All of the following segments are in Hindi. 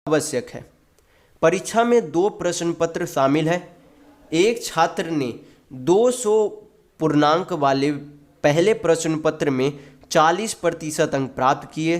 आवश्यक है। परीक्षा में 2 प्रश्न पत्र शामिल है। एक छात्र ने 200 पूर्णांक वाले पहले प्रश्न पत्र में 40% अंक प्राप्त किए।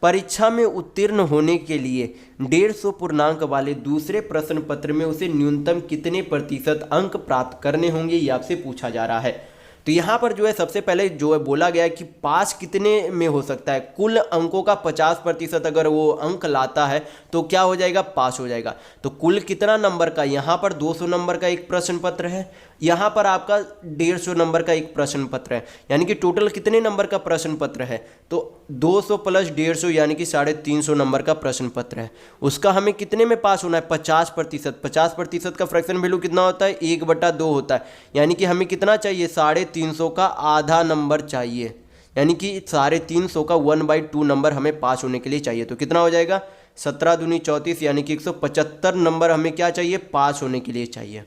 परीक्षा में उत्तीर्ण होने के लिए 150 पूर्णांक वाले दूसरे प्रश्न पत्र में उसे न्यूनतम कितने प्रतिशत अंक प्राप्त करने होंगे, ये आपसे पूछा जा रहा है। तो यहाँ पर जो है सबसे पहले जो है बोला गया है कि पास कितने में हो सकता है। कुल अंकों का 50% अगर वो अंक लाता है तो क्या हो जाएगा, पास हो जाएगा। तो कुल कितना नंबर का, यहाँ पर 200 नंबर का एक प्रश्न पत्र है, यहाँ पर आपका 150 नंबर का एक प्रश्न पत्र है, यानी कि टोटल कितने नंबर का प्रश्न पत्र है, तो 200 प्लस 150 यानी कि 350 नंबर का प्रश्न पत्र है। उसका हमें कितने में पास होना है, 50%। 50% का फ्रैक्शन वैल्यू कितना होता है, 1/2 होता है, यानी कि हमें कितना चाहिए, 350 का आधा नंबर चाहिए, यानी कि 350 का 1/2 नंबर हमें पास होने के लिए चाहिए। तो कितना हो जाएगा, 17 दूनी 34, यानी कि 175 नंबर हमें क्या चाहिए, पास होने के लिए चाहिए।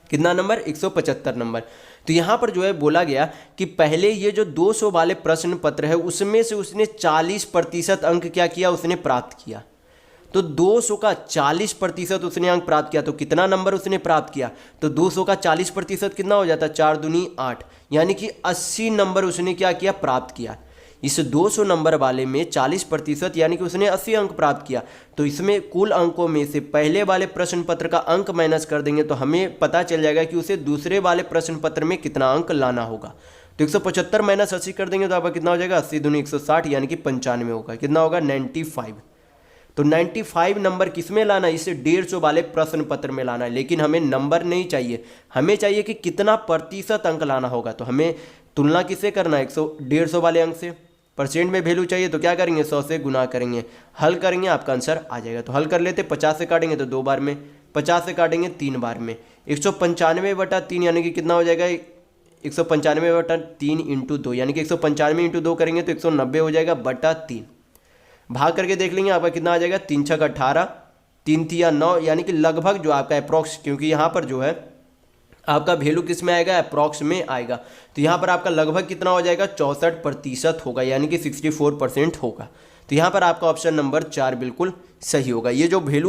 कितना नंबर, 175 नंबर। तो यहाँ पर जो है बोला गया कि पहले ये जो 200 वाले प्रश्न पत्र है उसमें से उसने 40% अंक क्या किया, उसने प्राप्त किया। तो 200 का 40% उसने अंक प्राप्त किया, तो कितना नंबर उसने प्राप्त किया, तो 200 का 40% कितना हो जाता है, 4 दूनी 8, यानी कि 80 नंबर उसने क्या किया, प्राप्त किया। इस 200 नंबर वाले में 40% यानी कि उसने 80 अंक प्राप्त किया। तो इसमें कुल अंकों में से पहले वाले प्रश्न पत्र का अंक माइनस कर देंगे तो हमें पता चल जाएगा कि उसे दूसरे वाले प्रश्न पत्र में कितना अंक लाना होगा। तो 175 माइनस 80 कर देंगे तो आपका कितना हो जाएगा, 80 दूनी 160, यानी कि 95 होगा। कितना होगा, 95। तो 95 नंबर किस में लाना है, इसे 150 वाले प्रश्न पत्र में लाना है। लेकिन हमें नंबर नहीं चाहिए, हमें चाहिए कि कितना प्रतिशत अंक लाना होगा। तो हमें तुलना किससे करना है, 150 वाले अंक से। परसेंट में वैल्यू चाहिए तो क्या करेंगे, 100 से गुना करेंगे, हल करेंगे, आपका आंसर आ जाएगा। तो हल कर लेते, 50 से काटेंगे तो 2 बार में, 50 से काटेंगे 3 बार में, 195/3 यानी कि कितना हो जाएगा, 195/3 × 2, यानी कि 195 × 2 करेंगे तो 190 हो जाएगा बटा 3। भाग करके देख लेंगे आपका कितना आ जाएगा, 3 × 6 = 18, 3 × 3 = 9, यानी कि लगभग जो आपका अप्रॉक्स, क्योंकि यहाँ पर जो है आपका वैल्यू किस में आएगा, अप्रॉक्स में आएगा। तो यहाँ पर आपका लगभग कितना हो जाएगा, 64% होगा, यानी कि 64% होगा। तो यहाँ पर आपका ऑप्शन नंबर 4 बिल्कुल सही होगा। ये जो वैल्यू